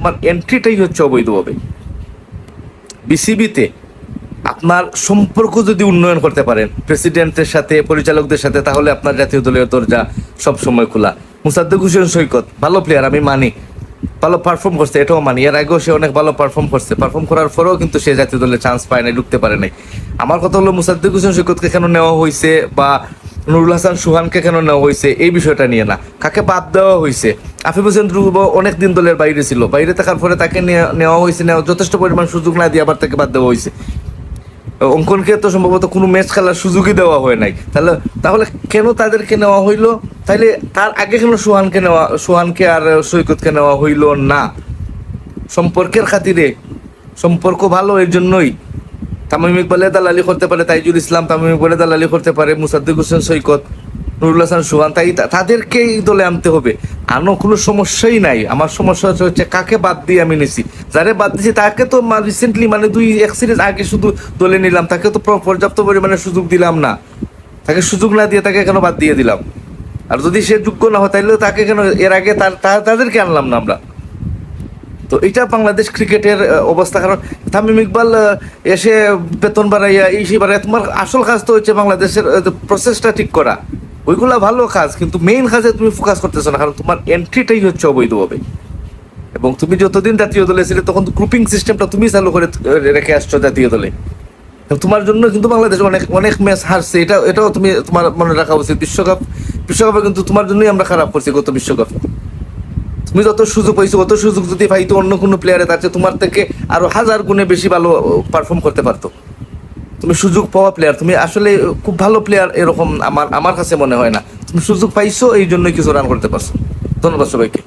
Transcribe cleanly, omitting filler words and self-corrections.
তোমার এন্ট্রিটাই হচ্ছে অবৈধভাবে। বিসিবিতে আপনার সম্পর্ক যদি উন্নয়ন করতে পারেন প্রেসিডেন্টের সাথে, পরিচালকদের সাথে, তাহলে আপনার জাতীয় দলের দরজা সবসময় খোলা। মুসাদ্দেক হোসেন সৈকত ভালো প্লেয়ার, আমি মানি, ভালো পারফর্ম করছে, এটাও মানি। এর আগেও সে অনেক ভালো পারফর্ম করছে, পারফর্ম করার পরেও কিন্তু সে জাতীয় দলে চান্স পায় নাই, ঢুকতে পারে নাই। আমার কথা হলো মুসাদ্দেক হোসেন সৈকতকে কেন নেওয়া হয়েছে বা নুরুল হাসান সুহানকে কেন নেওয়া হয়েছে এই বিষয়টা নিয়ে না, কাকে বাদ দেওয়া হয়েছে। আফিফ হোসেন ধ্রুব অনেক দিন দলের বাইরে ছিল, বাইরে থাকার পরে তাকে নেওয়া হয়েছে, যথেষ্ট পরিমাণ সুযোগ না দিয়ে আবার তাকে বাদ দেওয়া হয়েছে। অঙ্কনকে তো সম্ভবত কোনো ম্যাচ খেলার সুযোগই দেওয়া হয় নাই। তাহলে কেন তাদেরকে নেওয়া হইলো? তাইলে তার আগে কেন সোহানকে আর সৈকতকে নেওয়া হইলো না? সম্পর্কের খাতিরে, সম্পর্ক ভালো এর জন্যই। তামিম ইকবালে দালালি করতে পারে, তাইজুল ইসলাম তামিম ইকবালে দালালি করতে পারে, মুসাদ্দেক হোসেন সৈকত, নুরুল হাসান সুহান, তাদেরকেই দলে আনতে হবে। আনো কোনো সমস্যাই নাই। আমার সমস্যা হচ্ছে কাকে বাদ দিয়ে আমি নিছি। যারে বাদ দিয়েছি তাকে তো রিসেন্টলি এক সিরিজ আগে শুধু দলে নিলাম, তাকে তো পর্যাপ্ত পরিমাণে সুযোগ দিলাম না। তাকে সুযোগ না দিয়ে তাকে কেন বাদ দিয়ে দিলাম? আর যদি সে যোগ্য না হয় তাহলে তাকে কেন এর আগে তাদেরকে আনলাম না আমরা? তো এটা বাংলাদেশ ক্রিকেটের অবস্থা। কারণ তামিম ইকবাল এসে বেতন বাড়াইয়া ইসি বাড়াইয়া, তোমার আসল কাজ তো হচ্ছে বাংলাদেশের প্রসেসটা ঠিক করা, ওইগুলা ভালো কাজ, কিন্তু মেইন কাজে তুমি ফোকাস করতেছো না, কারণ তোমার এন্ট্রিটাই হচ্ছে অবৈধভাবে। এবং তুমি যতদিন জাতীয় দলে ছিলে তখন গ্রুপিং সিস্টেমটা তুমি চালু করে রেখে আসছো জাতীয় দলে। তোমার জন্য কিন্তু বাংলাদেশ অনেক অনেক ম্যাচ হারছে, এটাও তোমার মনে রাখা উচিত। বিশ্বকাপে কিন্তু তোমার জন্যই আমরা খারাপ করছি গত বিশ্বকাপে। তুমি যত সুযোগ পাইছো, অত সুযোগ যদি পাইতো অন্য কোনো প্লেয়ারে, তার চেয়ে তোমার থেকে আরো 1000 গুণে বেশি ভালো পারফর্ম করতে পারতো। তুমি সুযোগ পাওয়া প্লেয়ার, তুমি আসলে খুব ভালো প্লেয়ার এরকম আমার কাছে মনে হয় না। তুমি সুযোগ পাইছো, এই জন্যই কিছু রান করতে পারছো। ধন্যবাদ সবাইকে।